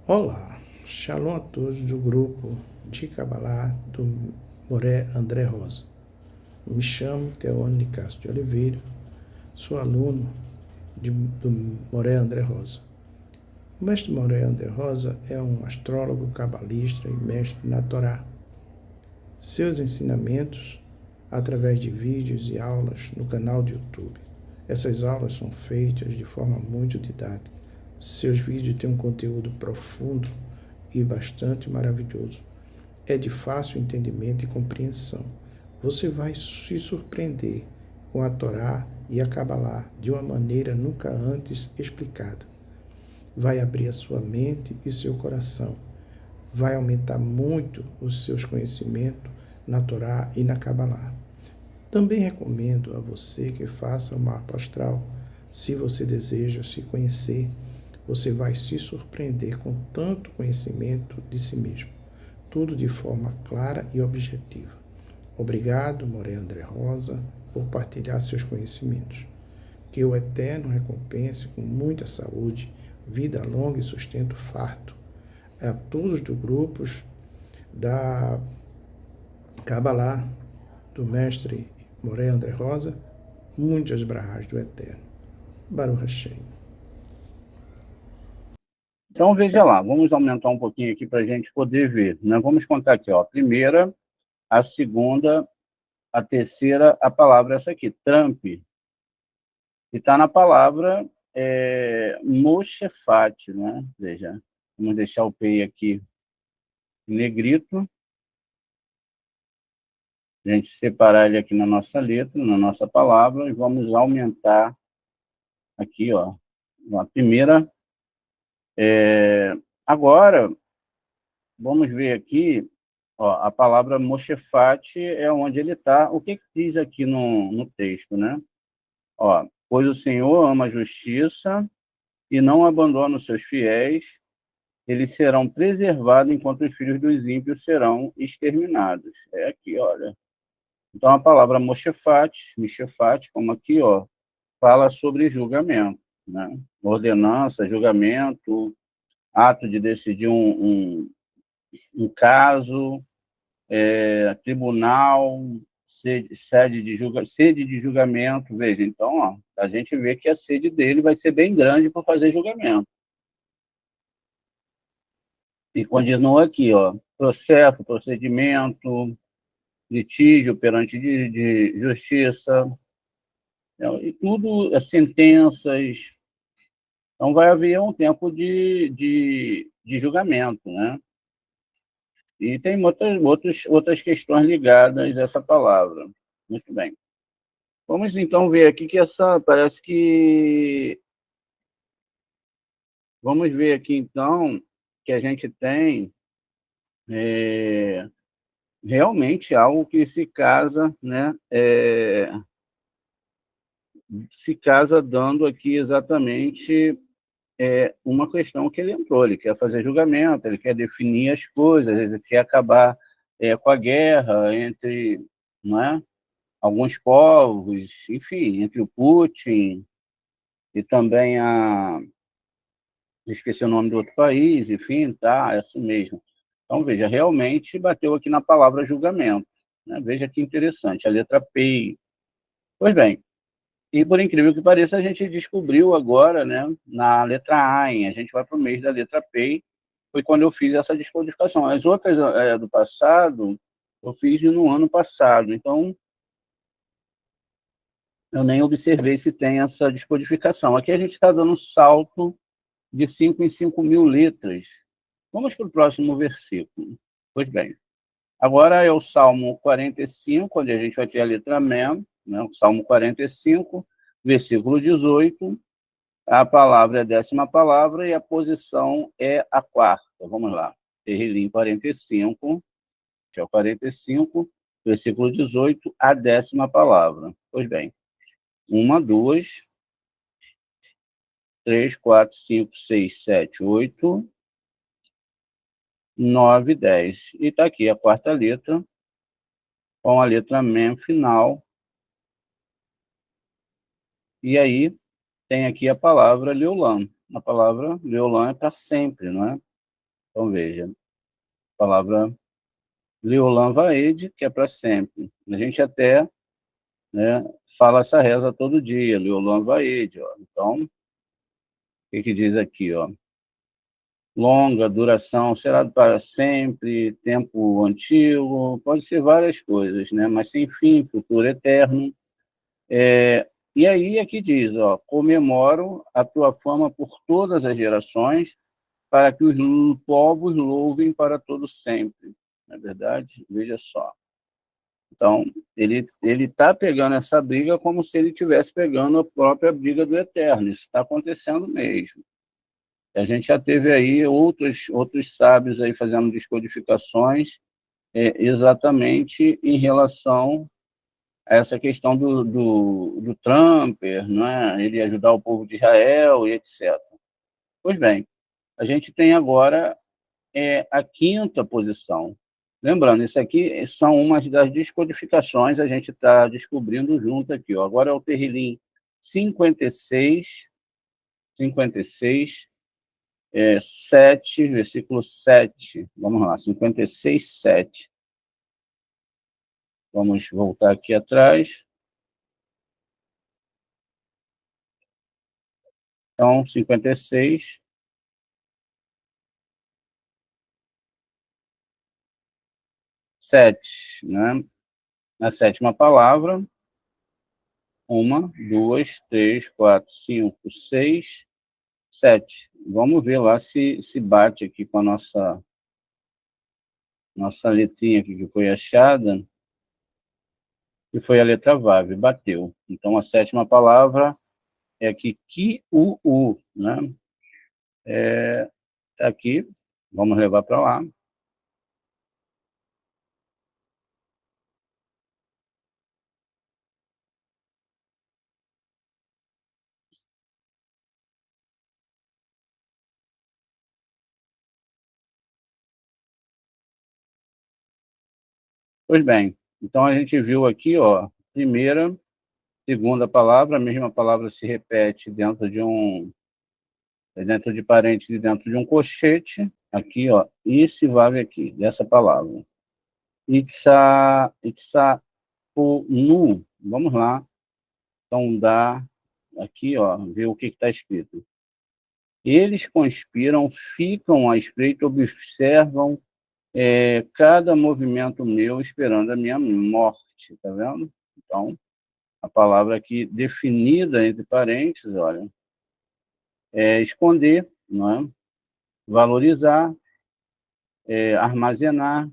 Olá, shalom a todos do grupo de Kabbalah do Moré André Rosa. Me chamo Teone Castro de Oliveira, sou aluno do Moré André Rosa. O mestre Moré André Rosa é um astrólogo, cabalista e mestre na Torá. Seus ensinamentos através de vídeos e aulas no canal de YouTube. Essas aulas são feitas de forma muito didática. Seus vídeos têm um conteúdo profundo e bastante maravilhoso. É de fácil entendimento e compreensão. Você vai se surpreender com a Torá e a Kabbalah de uma maneira nunca antes explicada. Vai abrir a sua mente e seu coração. Vai aumentar muito os seus conhecimentos na Torá e na Kabbalah. Também recomendo a você que faça o mapa astral. Se você deseja se conhecer, você vai se surpreender com tanto conhecimento de si mesmo. Tudo de forma clara e objetiva. Obrigado, Moré André Rosa, por partilhar seus conhecimentos. Que o Eterno recompense com muita saúde, vida longa e sustento farto. A todos dos grupos da Kabbalah, do mestre Moré André Rosa, muitas brahas do Eterno. Baruch Hashem. Então, veja lá, vamos aumentar um pouquinho aqui para a gente poder ver, né? Vamos contar aqui, ó, a primeira, a segunda, a terceira, a palavra essa aqui, Trump. E está na palavra Moshefat, né? Veja, vamos deixar o P aqui em negrito. A gente separar ele aqui na nossa letra, na nossa palavra, e vamos aumentar aqui, ó, a primeira. Agora, vamos ver aqui, ó, a palavra Moshefat é onde ele está. O que diz aqui no texto, né? Ó, pois o Senhor ama a justiça e não abandona os seus fiéis, eles serão preservados enquanto os filhos dos ímpios serão exterminados. É aqui, olha. Então, a palavra Moshefat, como aqui, ó, fala sobre julgamento, né? Ordenança, julgamento, ato de decidir um caso, tribunal, sede de julgamento. Veja, então, ó, a gente vê que a sede dele vai ser bem grande para fazer julgamento. E continua aqui, ó, processo, procedimento, litígio perante de justiça, e tudo, sentenças. Então, vai haver um tempo de julgamento, né? E tem outras questões ligadas a essa palavra. Muito bem. Vamos, então, ver aqui que parece que... Vamos ver aqui, então, que a gente tem realmente algo que se casa, né? Se casa dando aqui exatamente uma questão que ele entrou. Ele quer fazer julgamento, ele quer definir as coisas, ele quer acabar com a guerra entre, não é, alguns povos, enfim, entre o Putin e também esqueci o nome do outro país, enfim, tá, é assim mesmo. Então, veja, realmente bateu aqui na palavra julgamento, né? Veja que interessante, a letra P. Pois bem, e por incrível que pareça, a gente descobriu agora, né, na letra AIN, a gente vai para o mês da letra P, foi quando eu fiz essa descodificação. As outras do passado, eu fiz no ano passado. Então, eu nem observei se tem essa descodificação. Aqui a gente está dando um salto de 5 em 5 mil letras. Vamos para o próximo versículo. Pois bem, agora é o Salmo 45, onde a gente vai ter a letra Mem, né? O Salmo 45, versículo 18. A palavra é a 10ª palavra e a posição é a 4ª. Vamos lá. Terrilim 45, que é o 45, versículo 18, a 10ª palavra. Pois bem, 1, 2, 3, 4, 5, 6, 7, 8, 9, 10. E está aqui a 4ª letra, com a letra Mem final. E aí tem aqui a palavra Leolam. A palavra Leolam é para sempre, não é? Então veja, a palavra Leolam Vaed, que é para sempre. A gente até, né, fala essa reza todo dia, Leolam Vaed. Ó. Então, o que diz aqui? Ó? Longa duração, será para sempre, tempo antigo, pode ser várias coisas, né? Mas sem fim, futuro eterno. E aí aqui diz, ó, comemoro a tua fama por todas as gerações, para que os povos louvem para todo sempre. Não é verdade? Veja só. Então, ele está pegando essa briga como se ele estivesse pegando a própria briga do Eterno. Isso está acontecendo mesmo. A gente já teve aí outros sábios aí fazendo descodificações exatamente em relação a essa questão do Trumper, não é? Ele ajudar o povo de Israel e etc. Pois bem, a gente tem agora a 5ª posição. Lembrando, isso aqui são umas das descodificações, a gente está descobrindo junto aqui. Ó. Agora é o Terrilim 56, 7, versículo 7. Vamos lá, 56, 7. Vamos voltar aqui atrás. Então, 56, 7, né? Na 7ª palavra, 1, 2, 3, 4, 5, 6, 7. Vamos ver lá se bate aqui com a nossa letrinha aqui que foi achada, que foi a letra Vav, bateu. Então, a 7ª palavra é aqui, Ki-u-u, né? Tá aqui, vamos levar para lá. Pois bem, então a gente viu aqui, ó, primeira, segunda palavra, a mesma palavra se repete dentro de parênteses, dentro de um colchete, aqui, ó, esse Vav aqui, dessa palavra. Nu, vamos lá. Então, dá aqui, ó, ver o que está escrito. Eles conspiram, ficam à espreita, observam cada movimento meu, esperando a minha morte, tá vendo? Então, a palavra aqui definida entre parênteses, olha, é esconder, não é? Valorizar, armazenar,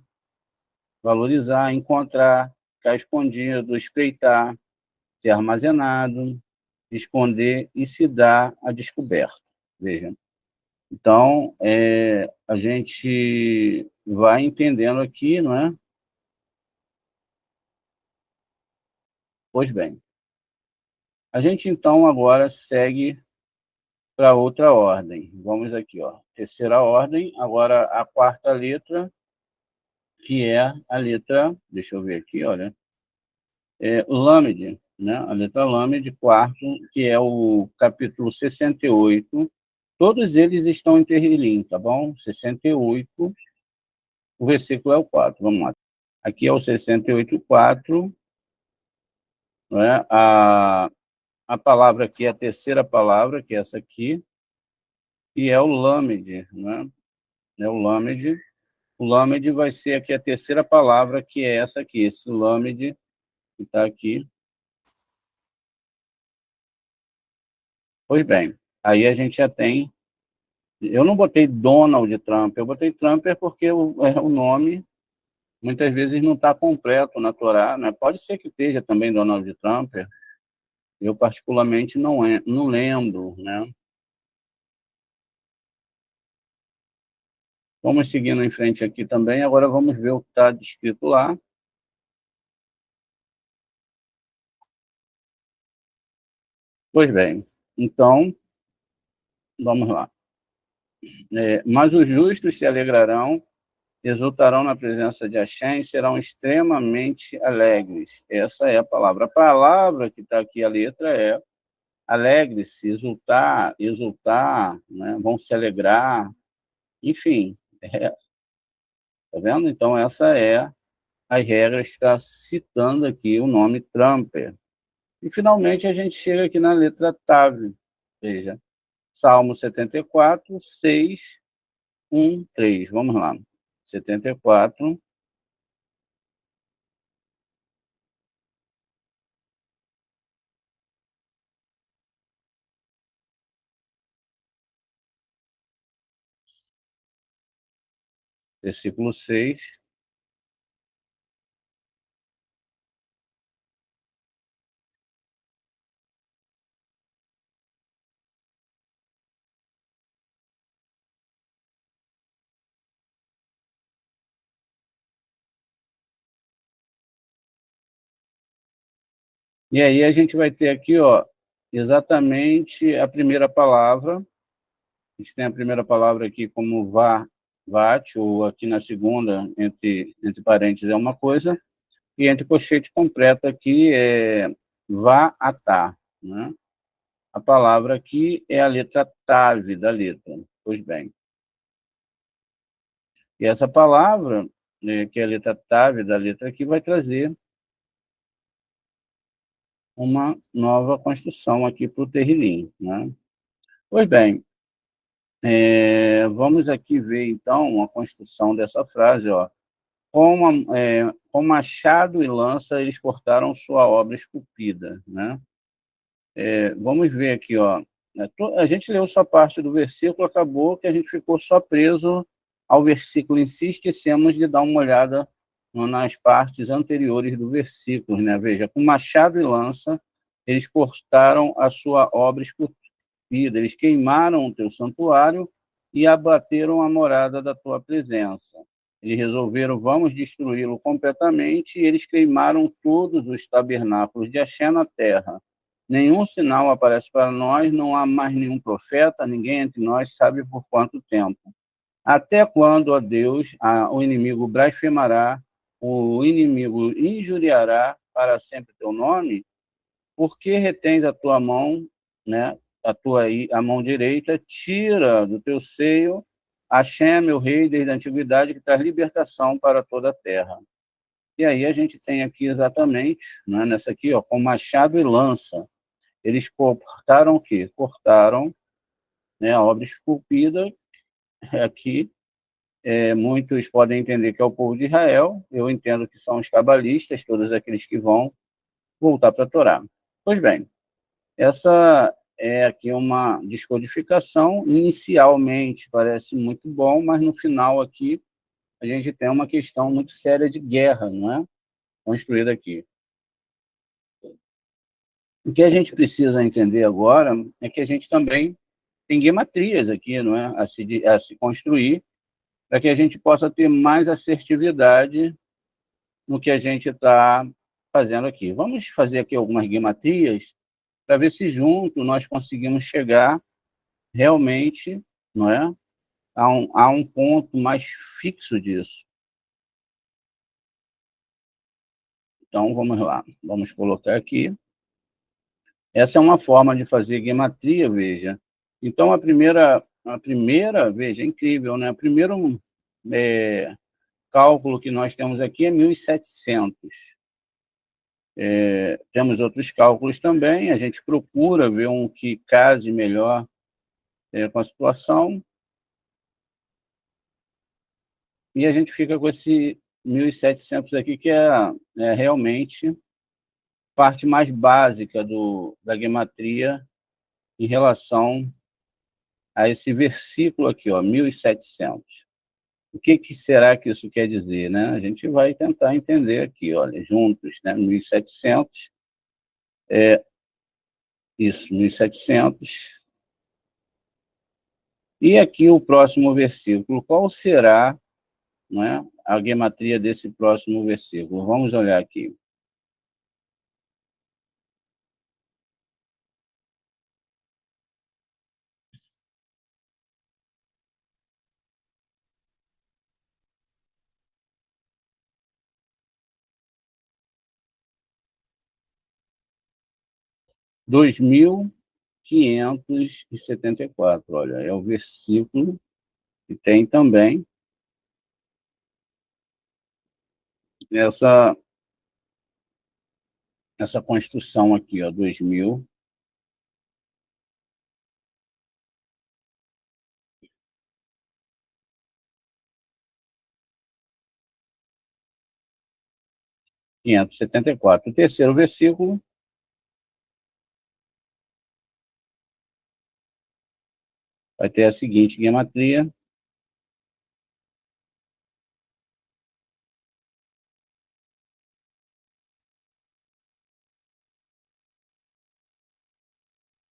valorizar, encontrar, ficar escondido, espreitar, ser armazenado, esconder e se dar a descoberta. Veja. Então, a gente vai entendendo aqui, não é? Pois bem. A gente, então, agora segue para outra ordem. Vamos aqui, ó. Terceira ordem, agora a 4ª letra, que é a letra, deixa eu ver aqui, olha, Lâmede, né? A letra Lâmede, 4º, que é o capítulo 68. Todos eles estão em Terrilim, tá bom? 68, o versículo é o 4, vamos lá. Aqui é o 68, 4, né? A palavra aqui é a terceira palavra, que é essa aqui, e é o Lâmede, né? É o Lâmede. O Lâmede vai ser aqui a terceira palavra, que é essa aqui, esse Lâmede, que está aqui. Pois bem, aí a gente já tem... Eu não botei Donald Trump, eu botei Trumper porque o nome muitas vezes não está completo na Torá, né? Pode ser que esteja também Donald Trumper, eu particularmente não lembro, né? Vamos seguindo em frente aqui também, agora vamos ver o que está descrito lá. Pois bem, então, vamos lá. Mas os justos se alegrarão, exultarão na presença de Hashem e serão extremamente alegres. Essa é a palavra. A palavra que está aqui, a letra, é alegre-se, exultar, né? Vão se alegrar, enfim. Tá vendo? Então, essa é as regras que está citando aqui o nome Trumper. E, finalmente, a gente chega aqui na letra Tav. Veja, Salmo 74, 6, 1, 3. Vamos lá. 74, versículo 6. E aí a gente vai ter aqui, ó, exatamente a primeira palavra. A gente tem a primeira palavra aqui como vat, ou aqui na segunda, entre parênteses, é uma coisa, e entre colchete completa aqui é vá-atá, né? A palavra aqui é a letra Tav da letra. Pois bem. E essa palavra, que é a letra Tav da letra aqui, vai trazer uma nova construção aqui para o Terrilim, né? Pois bem, vamos aqui ver, então, a construção dessa frase, ó. Com machado e lança, eles cortaram sua obra esculpida, né? Vamos ver aqui, ó. A gente leu só parte do versículo, acabou que a gente ficou só preso ao versículo em si, esquecemos de dar uma olhada nas partes anteriores do versículo, né? Veja, com machado e lança, eles cortaram a sua obra esculpida, eles queimaram o teu santuário e abateram a morada da tua presença. Eles resolveram, vamos destruí-lo completamente, e eles queimaram todos os tabernáculos de Axé na terra. Nenhum sinal aparece para nós, não há mais nenhum profeta, ninguém entre nós sabe por quanto tempo. Até quando, ó Deus, o inimigo blasfemará, o inimigo injuriará para sempre teu nome? Por que retens a tua mão, né, a mão direita, tira do teu seio Hashem, meu rei, desde a antiguidade, que traz libertação para toda a terra. E aí a gente tem aqui exatamente, né, nessa aqui, ó, com machado e lança. Eles cortaram o quê? Cortaram, né, a obra esculpida. Aqui, muitos podem entender que é o povo de Israel, eu entendo que são os cabalistas, todos aqueles que vão voltar para a Torá. Pois bem, essa é aqui uma descodificação, inicialmente parece muito bom, mas no final aqui a gente tem uma questão muito séria de guerra, não é? Construída aqui. O que a gente precisa entender agora é que a gente também tem guimatrias aqui, não é? A se construir, para que a gente possa ter mais assertividade no que a gente está fazendo aqui. Vamos fazer aqui algumas guimatrias para ver se junto nós conseguimos chegar realmente, não é, a um ponto mais fixo disso. Então, vamos lá. Vamos colocar aqui. Essa é uma forma de fazer guimatria, veja. Então, veja, é incrível, né? O primeiro cálculo que nós temos aqui é 1.700. Temos outros cálculos também, a gente procura ver um que case melhor com a situação, e a gente fica com esse 1.700 aqui, que é realmente parte mais básica da gematria em relação a esse versículo aqui, ó, 1700. O que será que isso quer dizer, né? A gente vai tentar entender aqui, olha, juntos, né? 1700, isso, 1700. E aqui o próximo versículo, qual será, né, a gematria desse próximo versículo? Vamos olhar aqui. Dois mil quinhentos e setenta e quatro, olha, é o versículo que tem também essa construção aqui, ó, 2574. O terceiro versículo vai ter a seguinte gematria: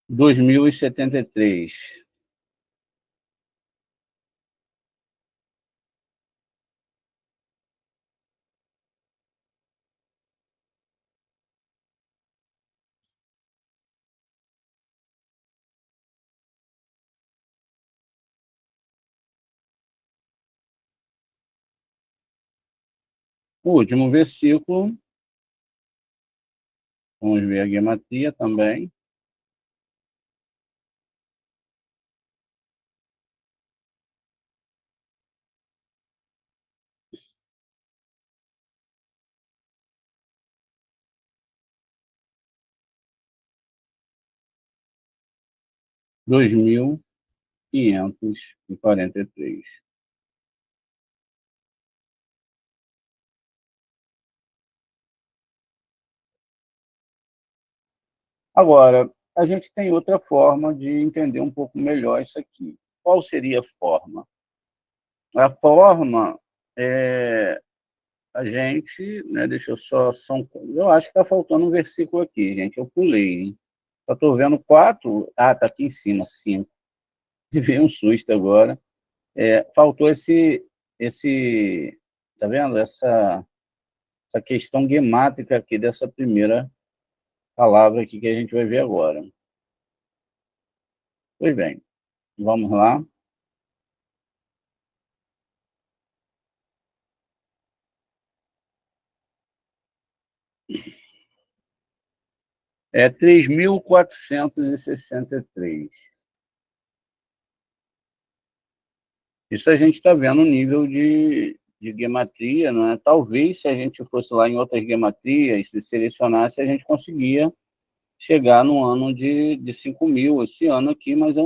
2073. O último versículo, vamos ver a gematria também. 2543. Agora, a gente tem outra forma de entender um pouco melhor isso aqui. Qual seria a forma? A forma é a gente, né, deixa eu eu acho que está faltando um versículo aqui, gente, eu pulei, hein? Só estou vendo 4, está aqui em cima, 5. Me veio um susto agora. Faltou tá vendo? Essa questão gemátrica aqui dessa primeira palavra aqui que a gente vai ver agora. Pois bem, vamos lá. É 3.463. Isso a gente está vendo o nível de gematria, né? Talvez, se a gente fosse lá em outras gematrias, se selecionasse, a gente conseguia chegar no ano de 5.000 esse ano aqui, mas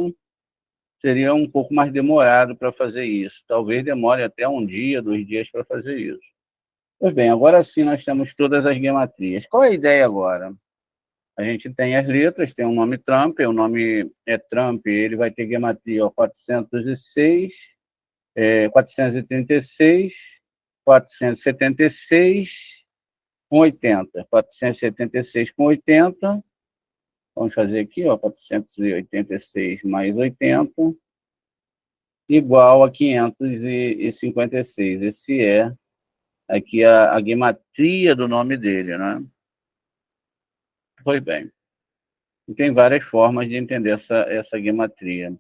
seria um pouco mais demorado para fazer isso. Talvez demore até um dia, 2 dias para fazer isso. Pois bem, agora sim nós temos todas as gematrias. Qual é a ideia agora? A gente tem as letras, tem o nome Trump, o nome é Trump, ele vai ter gematria 406, 436, 476 com 80. 476 com 80, vamos fazer aqui, ó, 486 mais 80, igual a 556. Esse é aqui a gematria do nome dele, né? Pois bem, e tem várias formas de entender essa gematria.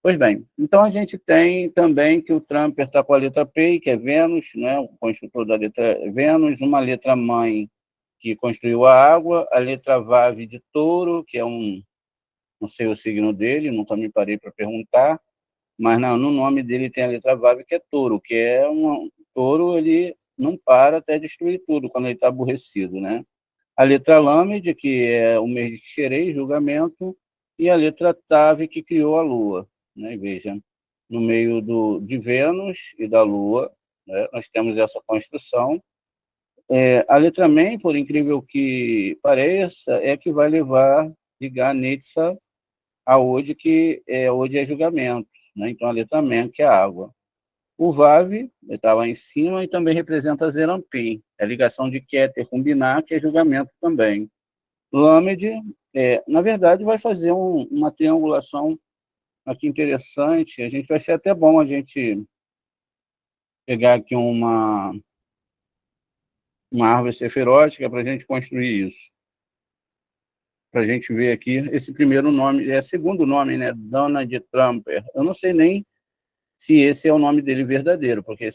Pois bem, então a gente tem também que o Trump está com a letra P, que é Vênus, né, o construtor da letra Vênus, uma letra mãe que construiu a água, a letra Vav de Touro, que é não sei o signo dele, nunca me parei para perguntar, mas no nome dele tem a letra Vav, que é Touro, que é Touro, ele não para até destruir tudo quando ele está aborrecido, né? A letra Lâmede, que é o mês de Xerez, julgamento, e a letra Tav, que criou a Lua, né? Veja, no meio de Vênus e da Lua, né, nós temos essa construção. A letra Men, por incrível que pareça, é que vai ligar Nitsa a Ode, que Ode é julgamento, né? Então a letra Men, que é água. O Vav está lá em cima e também representa Zerampim, é a ligação de Keter com Binah, que é julgamento também. Lamed, na verdade, vai fazer uma triangulação aqui interessante. A gente vai ser até bom a gente pegar aqui uma árvore seferótica para a gente construir isso. Para a gente ver aqui esse primeiro nome, segundo nome, né? Dana de Trumper. Eu não sei nem se esse é o nome dele verdadeiro, porque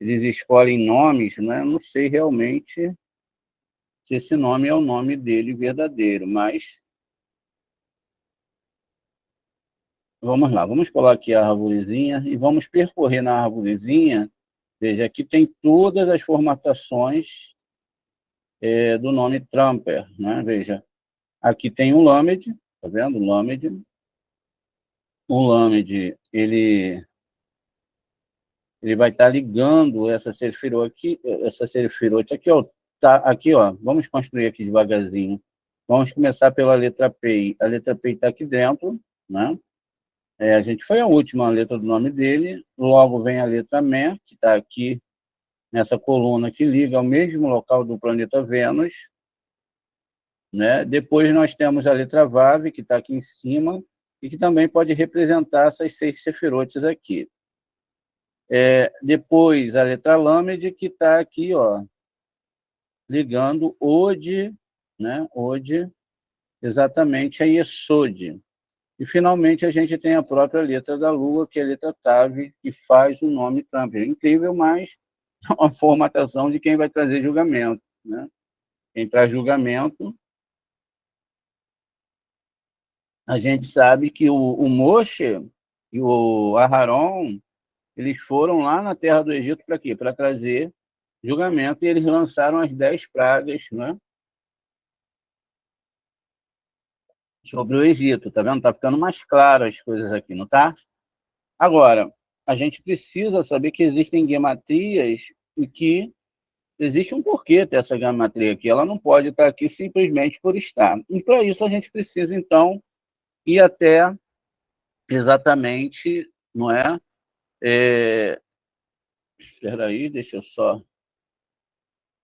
eles escolhem nomes, né? Eu não sei realmente se esse nome é o nome dele verdadeiro, mas vamos lá, vamos colocar aqui a arvorezinha e vamos percorrer na arvorezinha. Veja, aqui tem todas as formatações do nome Trumper, né? Veja, aqui tem o Lamed, tá vendo? Lamed. O Lamed, ele vai estar ligando essa Sefirot aqui, ó, tá aqui, ó. Vamos construir aqui devagarzinho. Vamos começar pela letra P. A letra P está aqui dentro, né? A gente foi a última letra do nome dele. Logo vem a letra Me, que está aqui nessa coluna que liga ao mesmo local do planeta Vênus, né? Depois nós temos a letra Vav, que está aqui em cima, e que também pode representar essas 6 sefirotes aqui. Depois a letra Lamed, que está aqui, ó, ligando Ode, né? Ode, exatamente a Yesod. E, finalmente, a gente tem a própria letra da Lua, que é a letra Tav, que faz o nome Trump. É incrível, mas é uma formatação de quem vai trazer julgamento, né? Quem traz julgamento, a gente sabe que o Moshe e o Aharon, eles foram lá na terra do Egito para quê? Para trazer julgamento, e eles lançaram as 10 pragas, né? Sobre o Egito, tá vendo? Tá ficando mais claro as coisas aqui, não tá? Agora, a gente precisa saber que existem gematrias e que existe um porquê ter essa gematria aqui. Ela não pode estar aqui simplesmente por estar. E para isso a gente precisa, então, ir até exatamente, não é? Espera aí, deixa eu só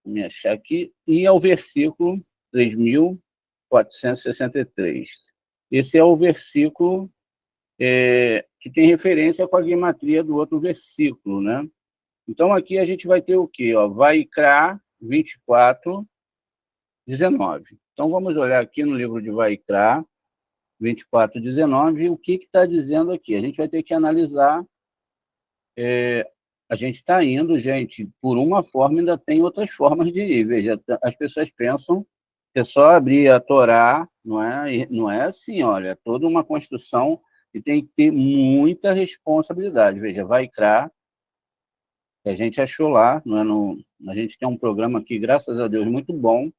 me achar aqui. E ao versículo 3.463. Esse é o versículo que tem referência com a gematria do outro versículo, né? Então, aqui a gente vai ter o quê? Ó, Vaikra 24, 19. Então, vamos olhar aqui no livro de Vaikra 24, 19, o que está dizendo aqui. A gente vai ter que analisar. A gente está indo, gente, por uma forma, ainda tem outras formas de ir. Veja, as pessoas pensam que é só abrir a Torá, não é? E não é assim, olha, é toda uma construção e tem que ter muita responsabilidade. Veja, Vaikra, que a gente achou lá, não é? A gente tem um programa aqui, graças a Deus, muito bom,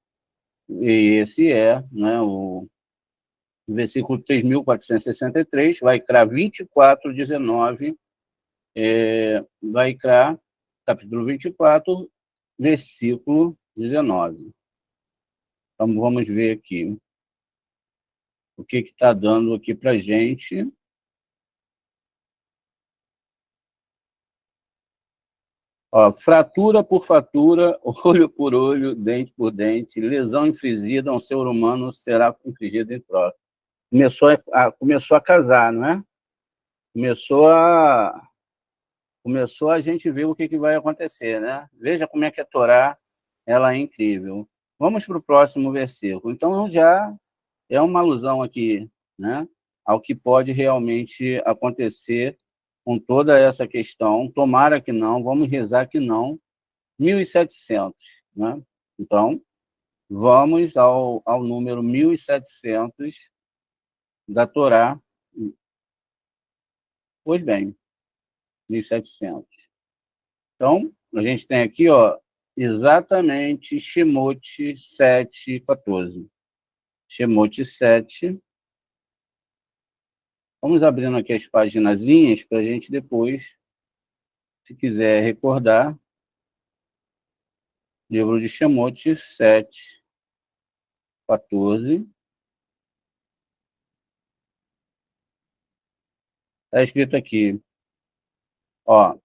e esse né, o versículo 3.463, Vaikra 24, 19, Vaikra, capítulo 24, versículo 19. Então, vamos ver aqui o que está dando aqui para a gente. Ó, fratura por fratura, olho por olho, dente por dente, lesão infligida a um ser humano será infligida em troca. Começou a casar, não é? Começou a gente ver o que vai acontecer, né? Veja como é que a Torá ela é incrível. Vamos para o próximo versículo. Então, já é uma alusão aqui, né, ao que pode realmente acontecer com toda essa questão. Tomara que não, vamos rezar que não. 1700, né? Então, vamos ao número 1700 da Torá. Pois bem, 1700. Então, a gente tem aqui, ó, exatamente Shemot 7:14. Shemot 7. Vamos abrindo aqui as paginazinhas para a gente depois, se quiser recordar, livro de Shemot 7:14. Está escrito aqui, ó,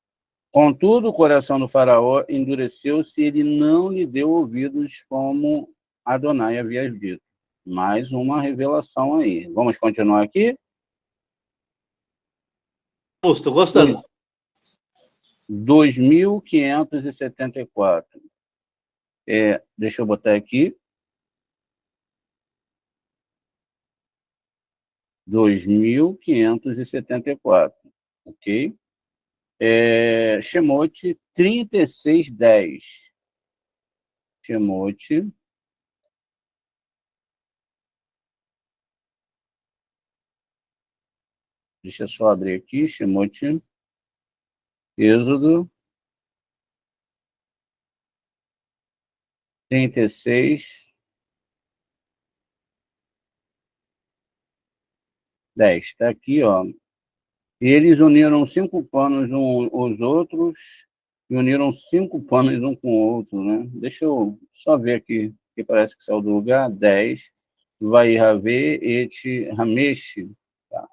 contudo, o coração do faraó endureceu-se e ele não lhe deu ouvidos como Adonai havia dito. Mais uma revelação aí. Vamos continuar aqui? Estou gostando. 2574. Deixa eu botar aqui. 2574. Ok? Shemote 3610. Shemote. Deixa eu só abrir aqui. Shemote. Êxodo 36, 10. Está aqui, ó. Eles uniram 5 panos uns aos outros e uniram 5 panos um com o outro, né? Deixa eu só ver aqui, que parece que saiu do lugar. 10. Vai haver et Ramesh. Tá.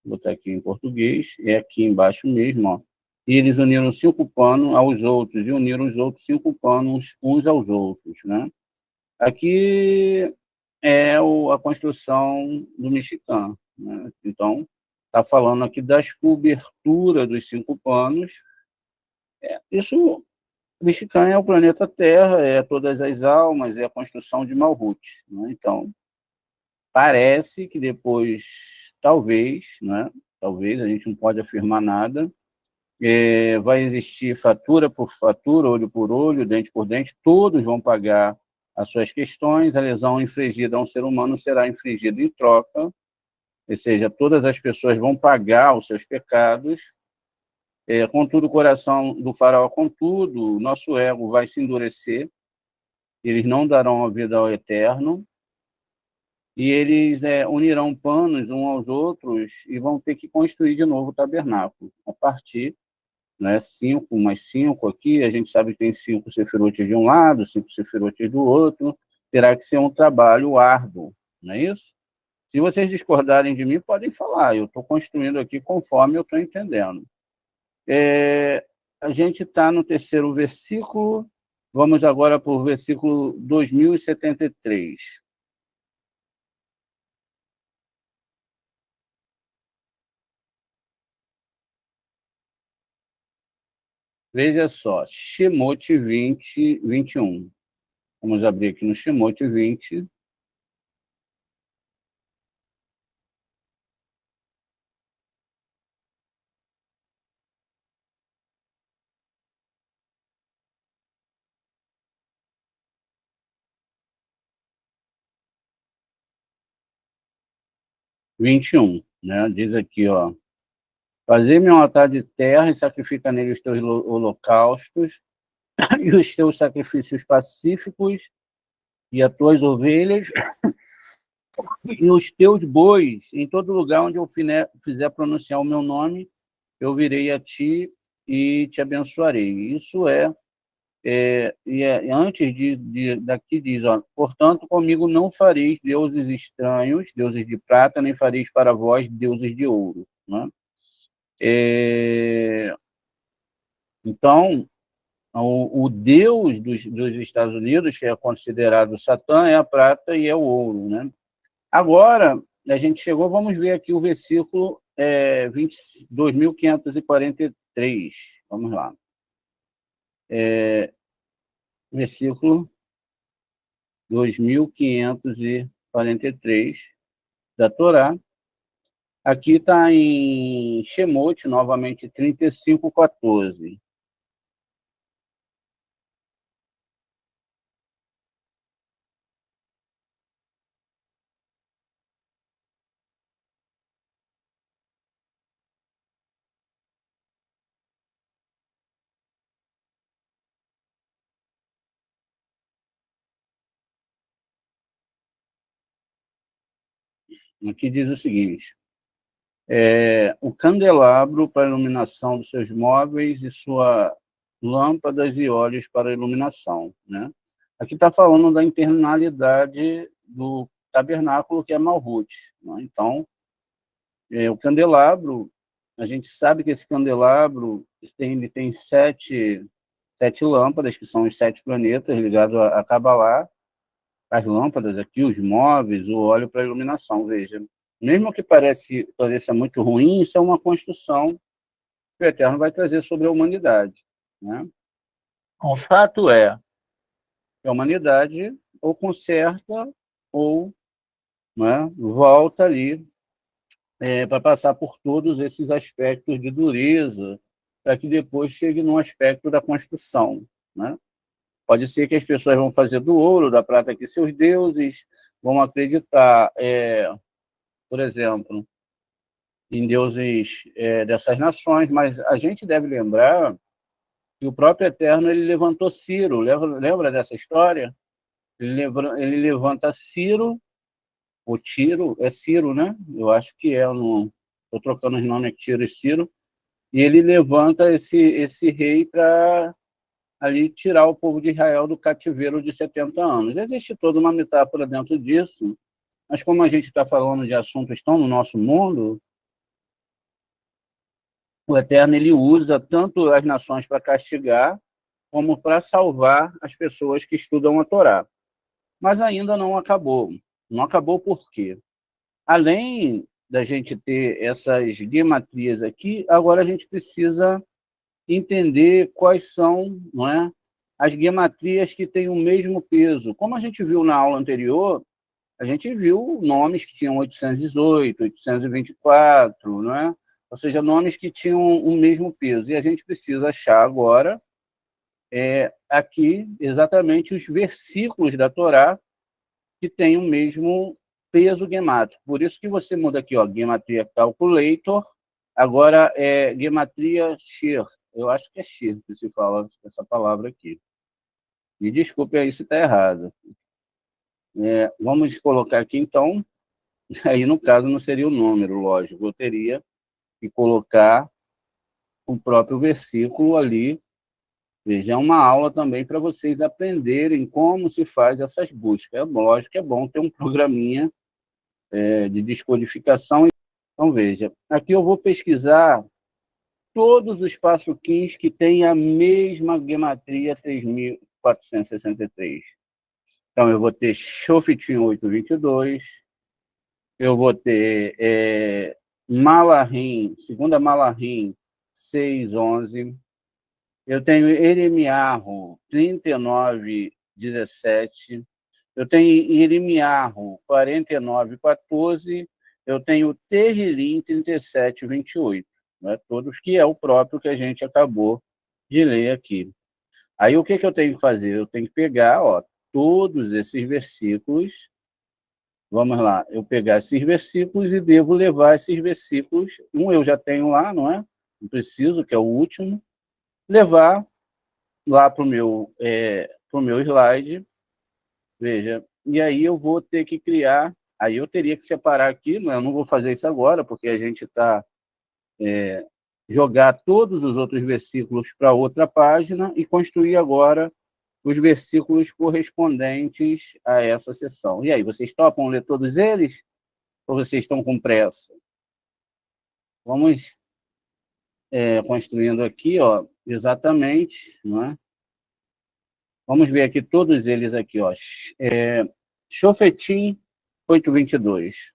Vou botar aqui em português. É aqui embaixo mesmo, ó. E eles uniram 5 panos aos outros e uniram os outros 5 panos uns aos outros, né? Aqui é a construção do Mexicano, né? Então, está falando aqui das coberturas dos 5 panos. Isso, o Mexicano é o planeta Terra, é todas as almas, é a construção de Malhut, né? Então, parece que depois, talvez, né? Talvez, a gente não pode afirmar nada, vai existir fatura por fatura, olho por olho, dente por dente, todos vão pagar as suas questões, a lesão infligida a um ser humano será infligida em troca, ou seja, todas as pessoas vão pagar os seus pecados. Contudo, o coração do faraó, contudo, nosso ego vai se endurecer, eles não darão a vida ao eterno, e eles unirão panos uns aos outros e vão ter que construir de novo o tabernáculo, a partir, né, 5 mais 5 aqui, a gente sabe que tem 5 sefirotes de um lado, 5 sefirotes do outro, terá que ser um trabalho árduo, não é isso? Se vocês discordarem de mim, podem falar, eu estou construindo aqui conforme eu estou entendendo. A gente está no terceiro versículo, vamos agora para o versículo 2073. Veja só, Shemote 20, 21. Vamos abrir aqui no Shemote 20. Né? Diz aqui, ó, fazer-me um altar de terra e sacrifica nele os teus holocaustos e os teus sacrifícios pacíficos e as tuas ovelhas e os teus bois. Em todo lugar onde eu fizer pronunciar o meu nome, eu virei a ti e te abençoarei. Isso antes daqui diz, ó, portanto, comigo não fareis deuses estranhos, deuses de prata, nem fareis para vós deuses de ouro, né? Então, o Deus dos Estados Unidos, que é considerado Satã, é a prata e é o ouro, né? Agora, a gente chegou, vamos ver aqui o versículo 2543. Vamos lá. Versículo 2543 da Torá. Aqui está em Shemote, novamente, 35:14. Aqui diz o seguinte: o candelabro para iluminação dos seus móveis e sua lâmpadas e óleos para iluminação, né? Aqui está falando da internalidade do tabernáculo, que é Malhut, né? Então, o candelabro a gente sabe que esse candelabro ele tem sete lâmpadas, que são os 7 planetas ligados a Cabalá, as lâmpadas aqui, os móveis, o óleo para iluminação. Veja, mesmo que pareça muito ruim, isso é uma construção que o Eterno vai trazer sobre a humanidade, né? O fato é que a humanidade ou conserta ou, né, volta ali para passar por todos esses aspectos de dureza, para que depois chegue no aspecto da construção, né? Pode ser que as pessoas vão fazer do ouro, da prata aqui seus deuses, vão acreditar, por exemplo, em deuses dessas nações, mas a gente deve lembrar que o próprio Eterno ele levantou Ciro. Lembra dessa história? Ele levanta Ciro, o Tiro, é Ciro, né? Eu acho que é, estou trocando os nomes aqui, Tiro e Ciro, e ele levanta esse rei para ali tirar o povo de Israel do cativeiro de 70 anos. Existe toda uma metáfora dentro disso, mas como a gente está falando de assuntos que estão no nosso mundo, o Eterno ele usa tanto as nações para castigar, como para salvar as pessoas que estudam a Torá. Mas ainda não acabou. Não acabou por quê? Além da gente ter essas gematrias aqui, agora a gente precisa entender quais são, não é, as gematrias que têm o mesmo peso. Como a gente viu na aula anterior, a gente viu nomes que tinham 818, 824, não é? Ou seja, nomes que tinham o mesmo peso. E a gente precisa achar agora aqui exatamente os versículos da Torá que têm o mesmo peso gemátrico. Por isso que você muda aqui, ó, gematria calculator, agora é gematria Shir. Eu acho que é Shir que se fala essa palavra aqui. Me desculpe aí se está errado. Vamos colocar aqui, então, aí no caso não seria o número, lógico, eu teria que colocar o próprio versículo ali. Veja, é uma aula também para vocês aprenderem como se faz essas buscas. É lógico que é bom ter um programinha de descodificação. Então, veja, aqui eu vou pesquisar todos os passuquins que têm a mesma gematria 3.463. Então, eu vou ter Shoftim 822, eu vou ter Malahim, segunda Malahim 611, eu tenho Eremiarro 39:17, eu tenho Irimiarro 49:14, eu tenho Terrilim 37:28, né? Todos que é o próprio que a gente acabou de ler aqui. Aí o que eu tenho que fazer? Eu tenho que pegar, ó, todos esses versículos, vamos lá, eu pegar esses versículos e devo levar esses versículos, um eu já tenho lá, não é? Não preciso, que é o último, levar lá para o meu slide, veja, e aí eu vou ter que criar, aí eu teria que separar aqui, eu não vou fazer isso agora, porque a gente está jogar todos os outros versículos para outra página e construir agora os versículos correspondentes a essa seção. E aí, vocês topam ler todos eles? Ou vocês estão com pressa? Vamos construindo aqui, ó, exatamente, não é? Vamos ver aqui todos eles aqui, ó. Shoftim 8:22.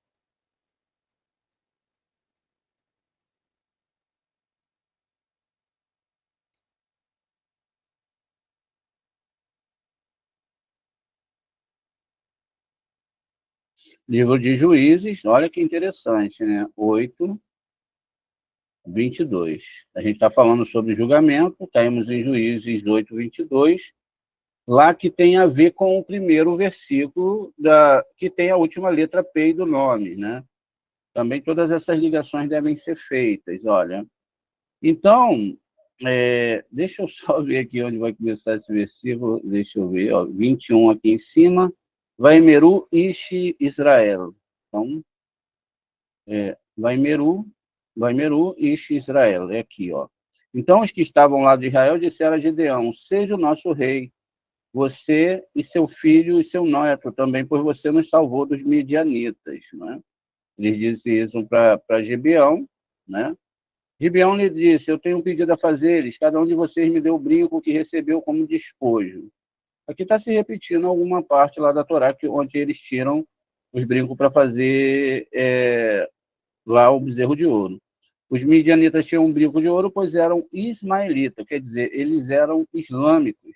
Livro de Juízes, olha que interessante, né? 8:22. A gente está falando sobre julgamento, caímos em Juízes 8:22, lá que tem a ver com o primeiro versículo, que tem a última letra P do nome, né? Também todas essas ligações devem ser feitas, olha. Então, deixa eu só ver aqui onde vai começar esse versículo, deixa eu ver, ó, 21 aqui em cima, Vaimeru Ishi Israel. Então, Vaimeru Ishi Israel, é aqui, ó. Então, os que estavam lá de Israel disseram a Gideão, seja o nosso rei, você e seu filho e seu neto também, pois você nos salvou dos midianitas, né? Eles dizem isso para Gibeão, né? Gibeão lhe disse: eu tenho um pedido a fazer-lhes, cada um de vocês me deu o brinco que recebeu como despojo. Aqui está se repetindo alguma parte lá da Torá, onde eles tiram os brincos para fazer lá o bezerro de ouro. Os midianitas tinham um brinco de ouro, pois eram ismaelitas, quer dizer, eles eram islâmicos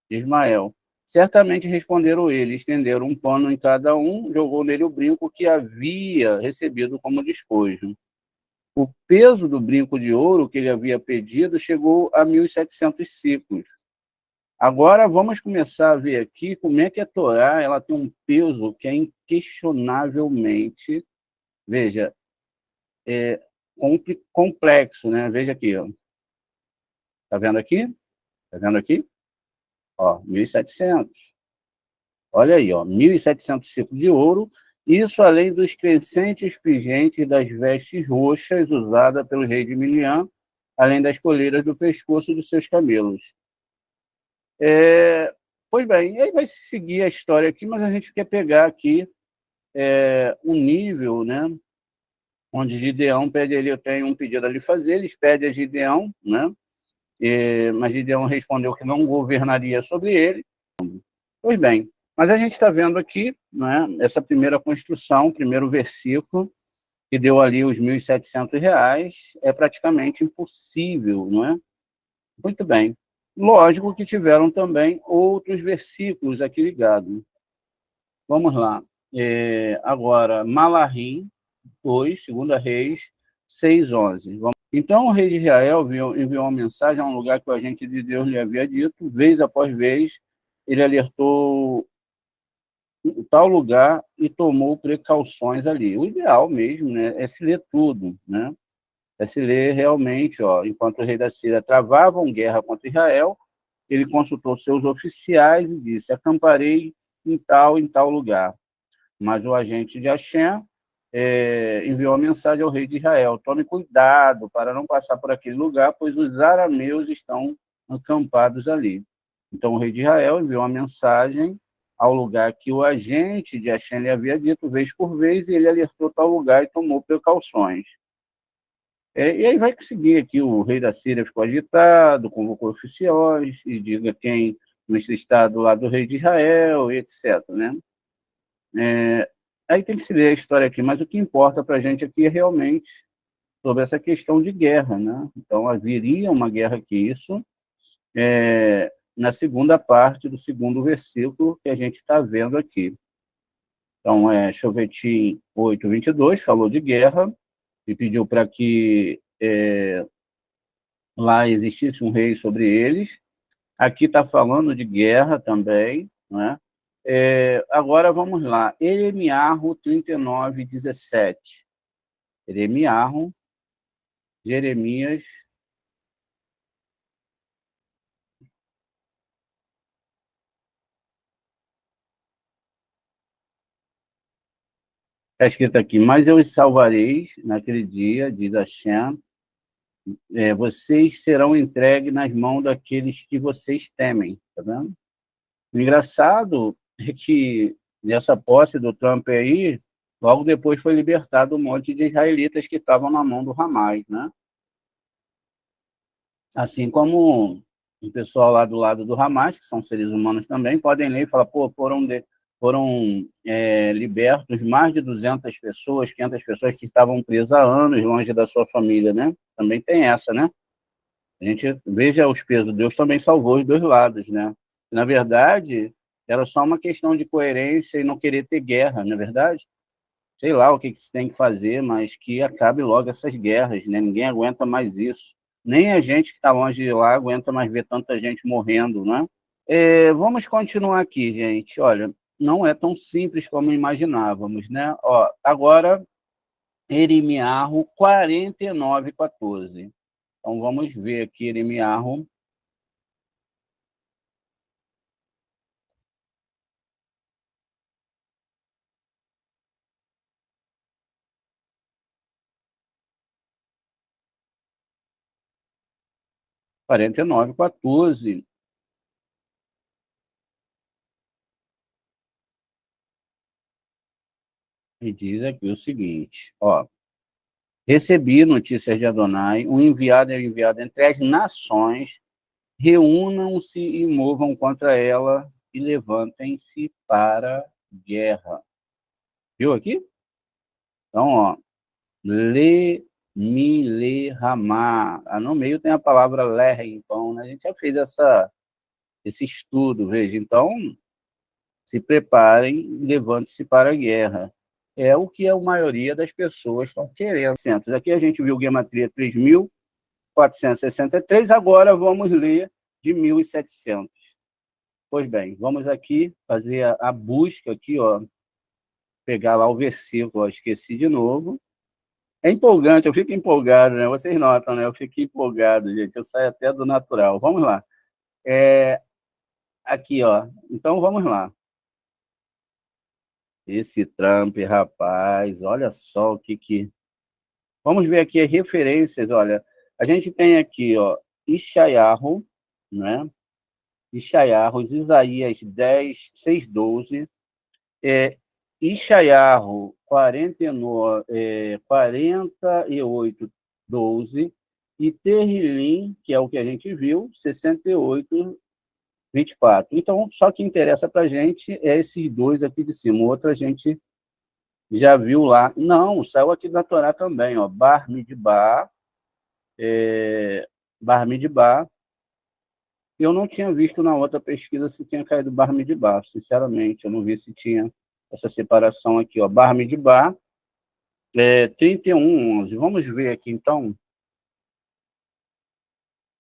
de Ismael. Certamente responderam eles, estenderam um pano em cada um, jogou nele o brinco que havia recebido como despojo. O peso do brinco de ouro que ele havia pedido chegou a 1.700 ciclos. Agora vamos começar a ver aqui como é que a Torá ela tem um peso que é inquestionavelmente, veja, complexo, né? Veja aqui, ó. Tá vendo aqui? Tá vendo aqui? Ó, 1.700. Olha aí, ó, 1.700 ciclos de ouro, isso além dos crescentes pingentes das vestes roxas usadas pelo rei de Miliã, além das coleiras do pescoço de seus camelos. Pois bem, aí vai seguir a história aqui, mas a gente quer pegar aqui o nível, né, onde Gideão pede ele, eu tenho um pedido a lhe fazer, eles pedem a Gideão, né, mas Gideão respondeu que não governaria sobre ele. Pois bem, mas a gente está vendo aqui, né, essa primeira construção, primeiro versículo, que deu ali os R$ 1.700, é praticamente impossível, não é? Muito bem. Lógico que tiveram também outros versículos aqui ligados. Vamos lá. Agora, Malahim 2, 2 Reis 6:11. Então o rei de Israel enviou uma mensagem a um lugar que o agente de Deus lhe havia dito, vez após vez, ele alertou tal lugar e tomou precauções ali. O ideal mesmo, né, é se ler tudo, né? É se ler realmente, ó, enquanto o rei da Síria travavam guerra contra Israel, ele consultou seus oficiais e disse: acamparei em tal lugar. Mas o agente de Hashem enviou a mensagem ao rei de Israel: tome cuidado para não passar por aquele lugar, pois os arameus estão acampados ali. Então o rei de Israel enviou uma mensagem ao lugar que o agente de Hashem lhe havia dito vez por vez, e ele alertou tal lugar e tomou precauções. E aí vai seguir aqui, o rei da Síria ficou agitado, convocou oficiais, e diga quem nesse estado lá do rei de Israel, etc. Né? Aí tem que se ler a história aqui, mas o que importa para a gente aqui é realmente sobre essa questão de guerra. Né? Então, haveria uma guerra que isso, na segunda parte do segundo versículo que a gente está vendo aqui. Então, Shovetim 8:22 falou de guerra e pediu para que lá existisse um rei sobre eles. Aqui está falando de guerra também, né? Agora vamos lá. Eremiarro 39:17. Eremiarro, Jeremias. Está escrito aqui: mas eu os salvarei naquele dia, diz Hashem. Vocês serão entregues nas mãos daqueles que vocês temem. Tá vendo? O engraçado é que nessa posse do Trump aí, logo depois foi libertado um monte de israelitas que estavam na mão do Hamas, né? Assim como o pessoal lá do lado do Hamas, que são seres humanos também, podem ler e falar, pô, foram libertos mais de 200 pessoas, 500 pessoas que estavam presas há anos longe da sua família, né? Também tem essa, né? A gente veja os pesos, Deus também salvou os dois lados, né? Na verdade, era só uma questão de coerência e não querer ter guerra, não é verdade? Sei lá o que se tem que fazer, mas que acabe logo essas guerras, né? Ninguém aguenta mais isso. Nem a gente que está longe de lá aguenta mais ver tanta gente morrendo, né? Vamos continuar aqui, gente. Olha, não é tão simples como imaginávamos, né? Ó, agora, Eremiarro 49:14. Então, vamos ver aqui, Eremiarro 49:14. E diz aqui o seguinte, ó. Recebi notícias de Adonai, um enviado é enviado entre as nações, reúnam-se e movam contra ela e levantem-se para guerra. Viu aqui? Então, ó, le ramá. No meio tem a palavra ler, então, né? A gente já fez esse estudo, veja. Então, se preparem, levante-se para a guerra. É o que a maioria das pessoas estão querendo. Aqui a gente viu Gematria 3.463, agora vamos ler de 1.700. Pois bem, vamos aqui fazer a busca aqui, ó, pegar lá o versículo, ó, esqueci de novo. É empolgante, eu fico empolgado, né? Vocês notam, né? Eu fico empolgado, gente, eu saio até do natural. Vamos lá. Aqui, ó, então vamos lá. Esse Trump, rapaz, olha só o que... Vamos ver aqui as referências, olha. A gente tem aqui, ó, Ishayahu, né? Ishayahu, Isaías 10, 6, 12. Ishayahu 48, 12. E Terrilim, que é o que a gente viu, 68, 24. Então, só que interessa para a gente é esses dois aqui de cima. O outro a gente já viu lá. Não, saiu aqui da Torá também, ó. Bar Midbar. Bar Midbar. Eu não tinha visto na outra pesquisa se tinha caído Bar Midbar, sinceramente. Eu não vi se tinha essa separação aqui, ó. Bar Midbar, 31:11. Vamos ver aqui, então.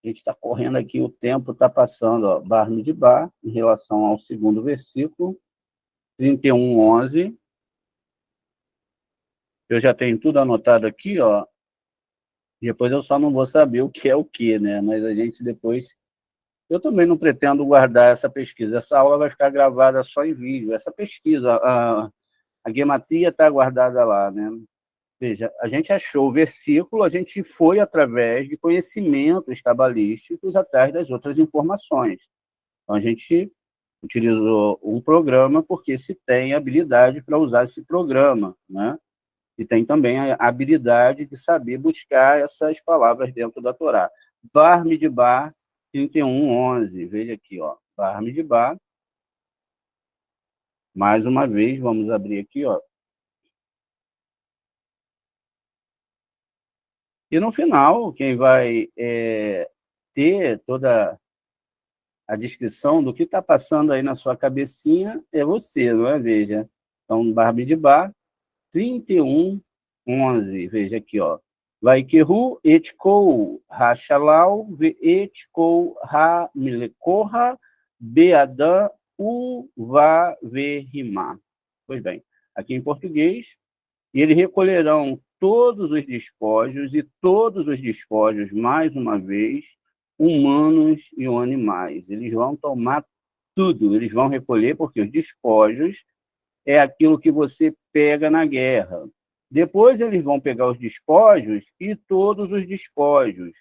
A gente está correndo aqui, o tempo está passando, ó. Bar Midbar, em relação ao segundo versículo, 31:11. Eu já tenho tudo anotado aqui, ó. Depois eu só não vou saber o que é o que, né? Mas a gente depois... Eu também não pretendo guardar essa pesquisa. Essa aula vai ficar gravada só em vídeo. Essa pesquisa, a gematria está guardada lá, né? Veja, a gente achou o versículo, a gente foi através de conhecimentos cabalísticos atrás das outras informações. Então, a gente utilizou um programa porque se tem habilidade para usar esse programa, né? E tem também a habilidade de saber buscar essas palavras dentro da Torá. Bar Midbar 31:11. Veja aqui, ó. Bar Midbar. Mais uma vez, vamos abrir aqui, ó. E no final, quem vai ter toda a descrição do que está passando aí na sua cabecinha é você, não é? Veja. Então, Bar Midbar 31:11. Veja aqui, ó. Vaikerhu etkou hashalau veetkou ha-milekorra beadam uva-verrimá. Pois bem, aqui em português, e eles recolherão todos os despojos, e todos os despojos, mais uma vez, humanos e animais. Eles vão tomar tudo, eles vão recolher, porque os despojos é aquilo que você pega na guerra. Depois eles vão pegar os despojos e todos os despojos,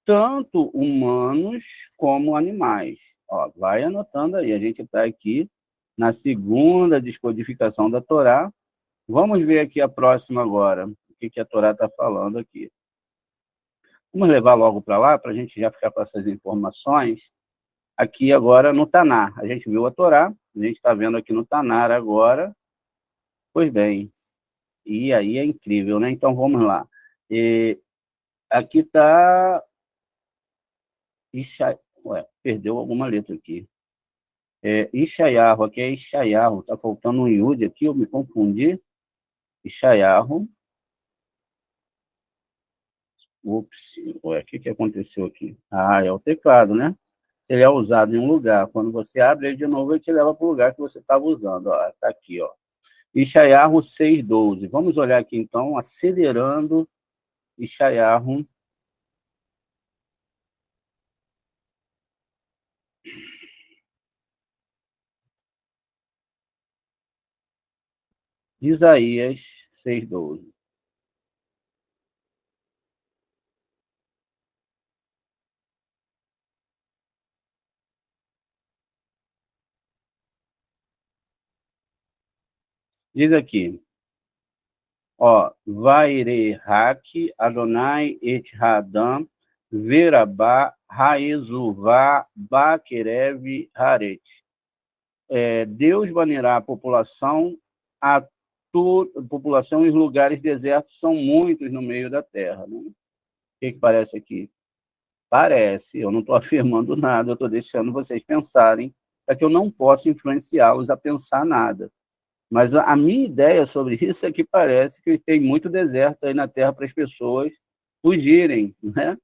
tanto humanos como animais. Ó, vai anotando aí, a gente está aqui na segunda descodificação da Torá. Vamos ver aqui a próxima agora, o que a Torá está falando aqui. Vamos levar logo para lá, para a gente já ficar com essas informações. Aqui agora no Tanar. A gente viu a Torá, a gente está vendo aqui no Tanar agora. Pois bem, e aí é incrível, né? Então, vamos lá. Aqui está... Ué, perdeu alguma letra aqui. Ishayahu, aqui é Ishayahu. Está faltando um Yud aqui, eu me confundi. Ishayahu. Ups, ué, o que aconteceu aqui? Ah, é o teclado, né? Ele é usado em um lugar. Quando você abre ele de novo, ele te leva para o lugar que você estava usando. Está aqui, ó. Ishayahu 6:12. Vamos olhar aqui, então, acelerando Ishayahu. Isaías 6:12. Diz aqui: Ó, Vairehak, Adonai et Hadam, Verabá, Raezuvá, Baquerev, Haret. Deus banirá a população e os lugares desertos são muitos no meio da terra. Né? O que parece aqui? Parece, eu não estou afirmando nada, eu estou deixando vocês pensarem, para que eu não possa influenciá-los a pensar nada. Mas a minha ideia sobre isso é que parece que tem muito deserto aí na Terra para as pessoas fugirem, né?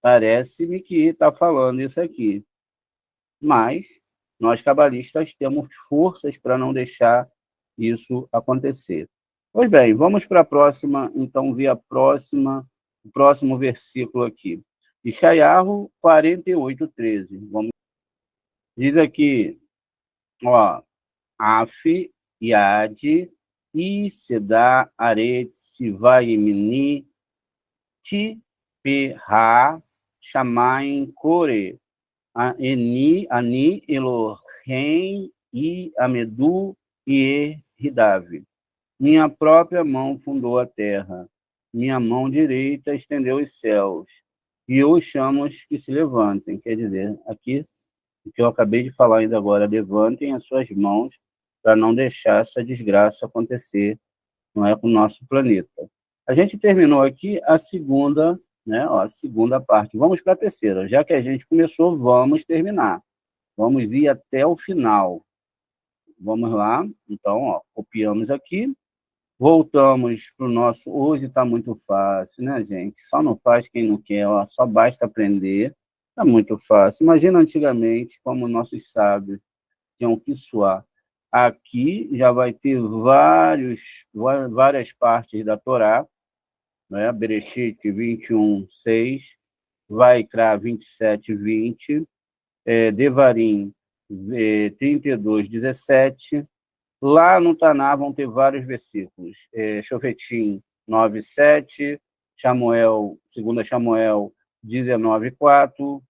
Parece-me que está falando isso aqui. Mas nós, cabalistas, temos forças para não deixar isso acontecer. Pois bem, vamos para a próxima, então, ver o próximo versículo aqui. Ishayahu 48:13. Diz aqui, ó, Af, Yad, Isedá, Aret, Sivaimini, Ti, Perra, Shamaim, Kore, Ani, Elohim, I, Amedu, e Ridav. Minha própria mão fundou a terra, minha mão direita estendeu os céus, e eu os chamo que se levantem. Quer dizer, aqui, o que eu acabei de falar ainda agora, levantem as suas mãos para não deixar essa desgraça acontecer, não é, com o nosso planeta. A gente terminou aqui a segunda, né, ó, a segunda parte. Vamos para a terceira. Já que a gente começou, vamos terminar. Vamos ir até o final. Vamos lá. Então, ó, copiamos aqui. Voltamos para o nosso... Hoje está muito fácil, né, gente? Só não faz quem não quer, ó, só basta aprender. Está muito fácil. Imagina antigamente como nossos sábios tinham que suar. Aqui já vai ter várias partes da Torá, né? Bereshit 21:6, Vaikra 27:20, Devarim 32:17. Lá no Taná vão ter vários versículos. Shofetim 9:7, Samuel, 2 Samuel 19:4,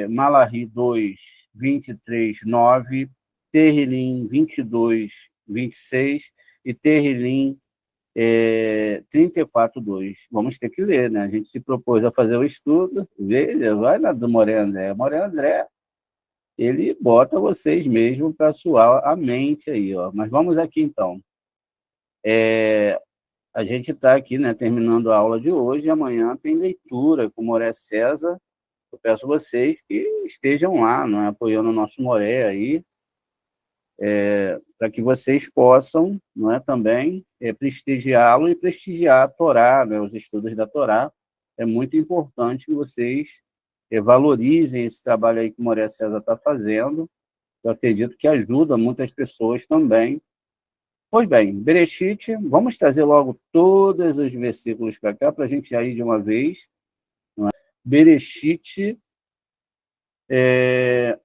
Malachi 2:23:9, Terrilim 22:26 e Terrilim 34:2. Vamos ter que ler, né? A gente se propôs a fazer o estudo. Veja, vai na do Moré André. Moré André, ele bota vocês mesmo para suar a mente aí, ó. Mas vamos aqui, então. A gente está aqui, né, terminando a aula de hoje. Amanhã tem leitura com o Moré César. Eu peço a vocês que estejam lá, né, apoiando o nosso Moré aí, para que vocês possam, não é, também prestigiá-lo e prestigiar a Torá, né, os estudos da Torá. É muito importante que vocês valorizem esse trabalho aí que o Moré César está fazendo. Eu acredito que ajuda muitas pessoas também. Pois bem, Bereshit, vamos trazer logo todos os versículos para cá, para a gente já ir de uma vez. Bereshit,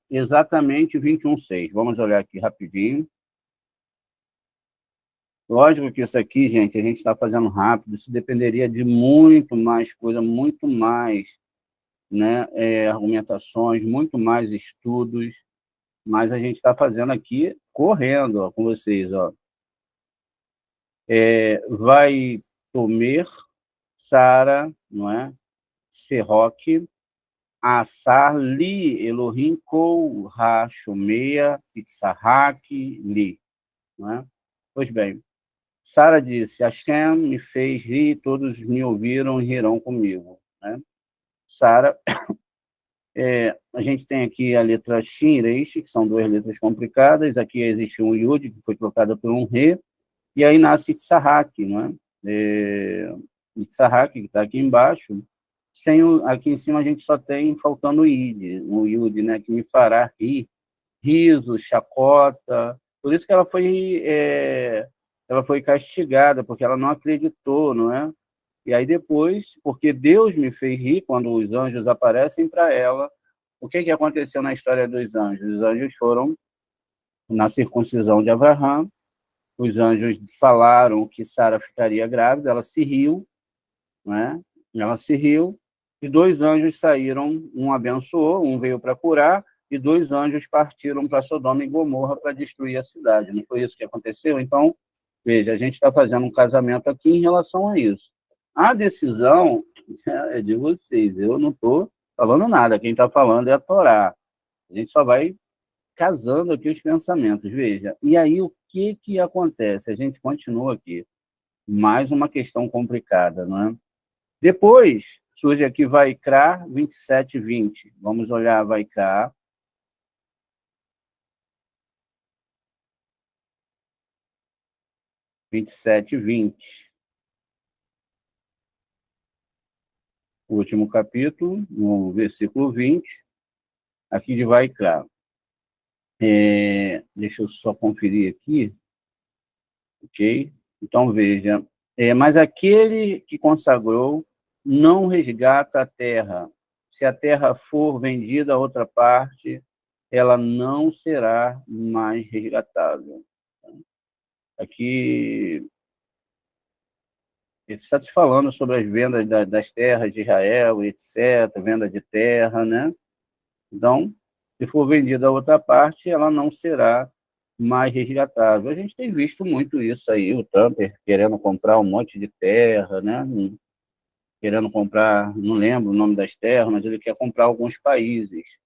exatamente 21:6. Vamos olhar aqui rapidinho. Lógico que isso aqui, gente, a gente está fazendo rápido, isso dependeria de muito mais coisa, muito mais, né, argumentações, muito mais estudos, mas a gente está fazendo aqui correndo, ó, com vocês. Ó. Vai Tomer, Sara, não é? Serroque, Assar, Li, Elohim, Kou, Ha, Shomeia, Pitzahak, Li. Não é? Pois bem, Sara disse, Hashem me fez rir, todos me ouviram e rirão comigo. Né? Sara, a gente tem aqui a letra Shin e Reish, que são duas letras complicadas. Aqui existe um Yud, que foi trocado por um Re, e aí nasce Itzahak, não é? Itzahak, que está aqui embaixo. Aqui em cima a gente só tem faltando o Yud, né, que me fará rir, riso, chacota. Por isso que ela foi castigada, porque ela não acreditou, não é? E aí depois, porque Deus me fez rir, quando os anjos aparecem para ela, o que aconteceu na história dos anjos? Os anjos foram na circuncisão de Abraham, os anjos falaram que Sara ficaria grávida, ela se riu, né? Ela se riu, e dois anjos saíram, um abençoou, um veio para curar, e dois anjos partiram para Sodoma e Gomorra para destruir a cidade. Não foi isso que aconteceu? Então, Veja, a gente está fazendo um casamento aqui em relação a isso. A decisão é de vocês, eu não estou falando nada, quem está falando é a Torá. A gente só vai casando aqui os pensamentos, veja. E aí, o que que acontece? A gente continua aqui. Mais uma questão complicada, não é? Depois, surge aqui Vaikra 27:20. Vamos olhar Vaikra. Vinte e sete, 20. O último capítulo, no versículo 20, aqui de Vaikra. Deixa eu só conferir aqui, ok? Então, veja, mas aquele que consagrou não resgata a terra. Se a terra for vendida a outra parte, ela não será mais resgatável. Aqui ele está te falando sobre as vendas das terras de Israel, etc., venda de terra, né? Então, se for vendida a outra parte, ela não será mais resgatável. A gente tem visto muito isso aí, o Trump querendo comprar um monte de terra, né? Querendo comprar, não lembro o nome das terras, mas ele quer comprar alguns países.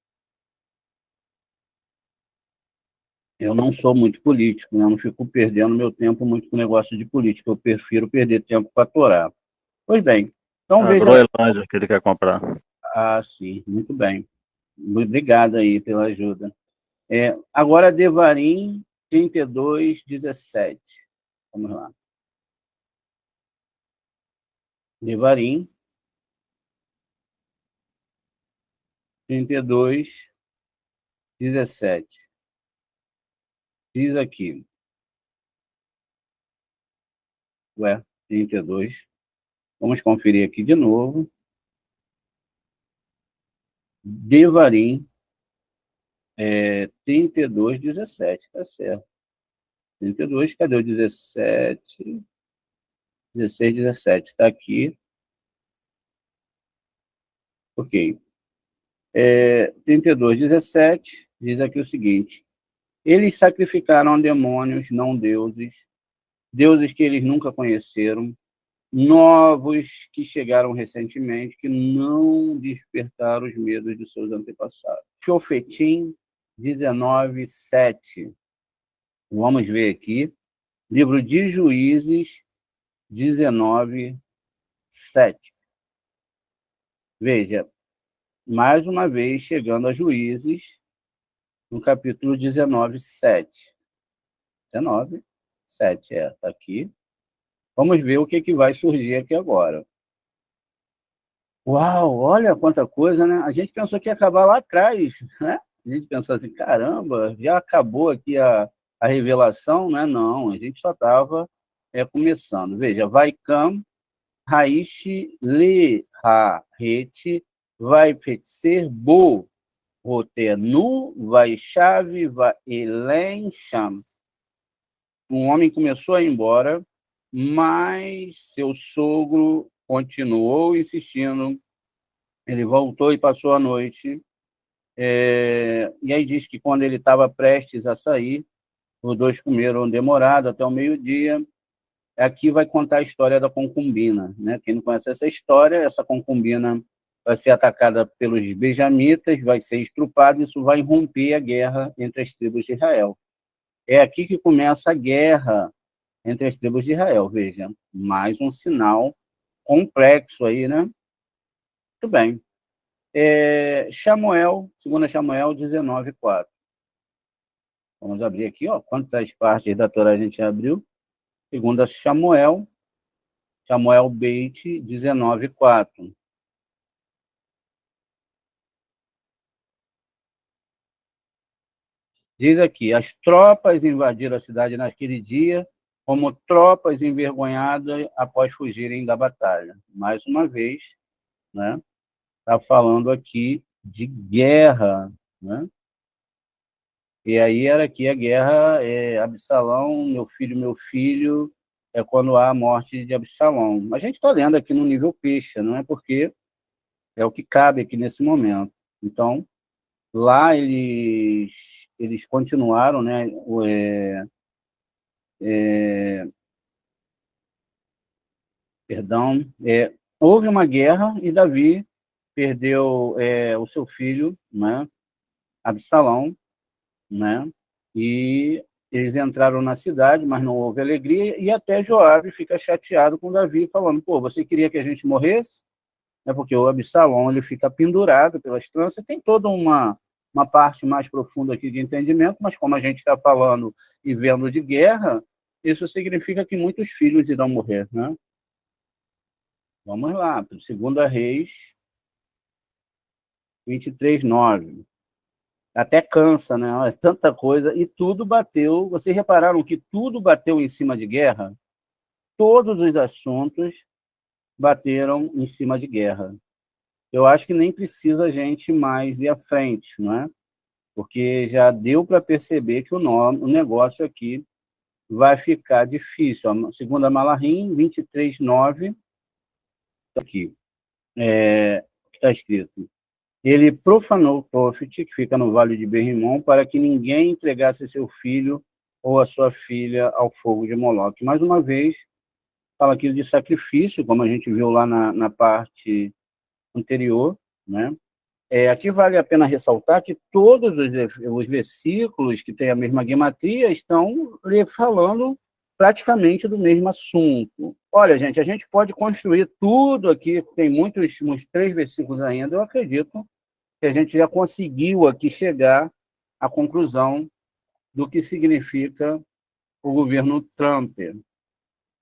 Eu não sou muito político, né? Eu não fico perdendo meu tempo muito com negócio de política, eu prefiro perder tempo para a Torá. Pois bem, então A veja... Groenlândia que ele quer comprar. Ah, sim, muito bem. Obrigado aí pela ajuda. Agora, Devarim 32:17. Vamos lá. Devarim 32:17. Diz aqui. 32. Vamos conferir aqui de novo. Devarim 32:17. Tá certo. 32, cadê o 17? 16, 17. Está aqui. Ok. 32:17 diz aqui o seguinte: eles sacrificaram a demônios, não deuses, deuses que eles nunca conheceram, novos que chegaram recentemente, que não despertaram os medos de seus antepassados. Shofetim 19:7. Vamos ver aqui. Livro de Juízes 19:7. Veja, mais uma vez chegando a Juízes, no capítulo 19:7. 19:7, está aqui. Vamos ver o que vai surgir aqui agora. Uau, olha quanta coisa, né? A gente pensou que ia acabar lá atrás, né? A gente pensou assim, caramba, já acabou aqui a revelação, né? Não, a gente só estava começando. Veja, Vaikam, Raish, Le, Ha, Rete, vai feiticer, Bo, Rotenu, vai chave, vai Elen, Sham. Um homem começou a ir embora, mas seu sogro continuou insistindo. Ele voltou e passou a noite. E aí diz que quando ele estava prestes a sair, os dois comeram demorado até o meio-dia. Aqui vai contar a história da concubina, né? Quem não conhece essa história, essa concubina vai ser atacada pelos benjamitas, vai ser estrupada, isso vai romper a guerra entre as tribos de Israel. É aqui que começa a guerra entre as tribos de Israel, veja, mais um sinal complexo aí, né? Muito bem. Samuel, 2 Samuel 19:4. Vamos abrir aqui, ó, quantas partes da Torá a gente abriu. 2 Samuel, Samuel Beit 19:4. Diz aqui, as tropas invadiram a cidade naquele dia, como tropas envergonhadas após fugirem da batalha. Mais uma vez, né? Está falando aqui de guerra, né? E aí era aqui a guerra, Absalão, meu filho, é quando há a morte de Absalão. A gente está lendo aqui no nível peixe, não é porque é o que cabe aqui nesse momento. Então, lá eles continuaram, né, perdão, houve uma guerra e Davi perdeu o seu filho, né, Absalão, né, e eles entraram na cidade, mas não houve alegria, e até Joabe fica chateado com Davi, falando, pô, você queria que a gente morresse? É porque o Absalão ele fica pendurado pelas tranças, tem toda uma parte mais profunda aqui de entendimento, mas como a gente está falando e vendo de guerra, isso significa que muitos filhos irão morrer, né? Vamos lá, 2 Reis 23:9. Até cansa, né? É tanta coisa, e tudo bateu. Vocês repararam que tudo bateu em cima de guerra? Todos os assuntos bateram em cima de guerra. Eu acho que nem precisa a gente mais ir à frente, não é? Porque já deu para perceber que o negócio aqui vai ficar difícil. A segunda Malahim, 23:9, aqui, está escrito. Ele profanou Tofet, que fica no vale de Berrimon, para que ninguém entregasse seu filho ou a sua filha ao fogo de Moloque. Mais uma vez, fala aqui de sacrifício, como a gente viu lá na parte anterior, né? Aqui vale a pena ressaltar que todos os versículos que têm a mesma gematria estão falando praticamente do mesmo assunto. Olha, gente, a gente pode construir tudo aqui, tem uns 3 versículos ainda, eu acredito que a gente já conseguiu aqui chegar à conclusão do que significa o governo Trump.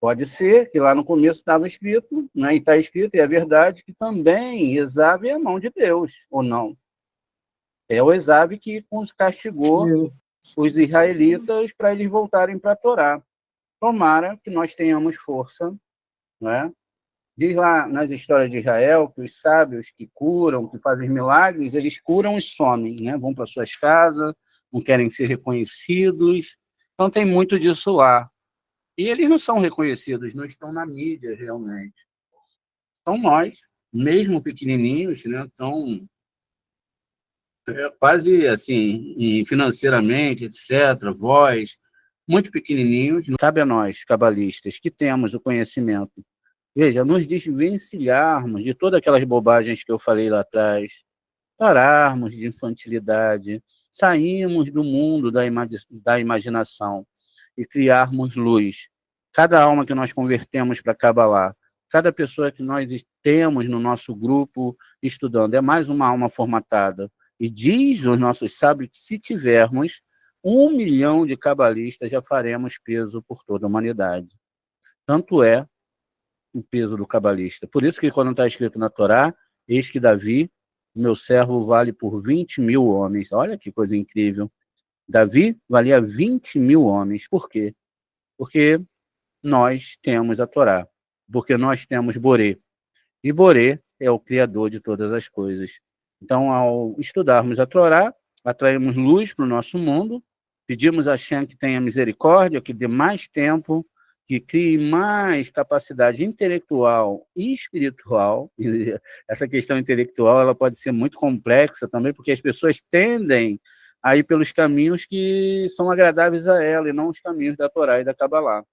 Pode ser que lá no começo estava escrito, né, e está escrito, e é verdade, que também Esav é a mão de Deus, ou não? É o Esav que castigou os israelitas para eles voltarem para a Torá. Tomara que nós tenhamos força, né? Diz lá nas histórias de Israel que os sábios que curam, que fazem milagres, eles curam e somem, né? Vão para suas casas, não querem ser reconhecidos. Então tem muito disso lá. E eles não são reconhecidos, não estão na mídia realmente. Então nós, mesmo pequenininhos, né, estão quase assim, financeiramente, etc., voz, muito pequenininhos, cabe a nós, cabalistas, que temos o conhecimento, veja, nos desvencilharmos de todas aquelas bobagens que eu falei lá atrás, pararmos de infantilidade, sairmos do mundo da imaginação e criarmos luz. Cada alma que nós convertemos para Cabalá, cada pessoa que nós temos no nosso grupo estudando, é mais uma alma formatada. E diz os nossos sábios que se tivermos 1 milhão de cabalistas, já faremos peso por toda a humanidade. Tanto é o peso do cabalista. Por isso que quando está escrito na Torá, eis que Davi, meu servo, vale por 20.000 homens. Olha que coisa incrível. Davi valia 20.000 homens. Por quê? Porque nós temos a Torá. Porque nós temos Boré. E Boré é o Criador de todas as coisas. Então, ao estudarmos a Torá, atraímos luz para o nosso mundo, pedimos a Shem que tenha misericórdia, que dê mais tempo, que crie mais capacidade intelectual e espiritual. E essa questão intelectual ela pode ser muito complexa também, porque as pessoas tendem a ir pelos caminhos que são agradáveis a ela, e não os caminhos da Torá e da Cabalá.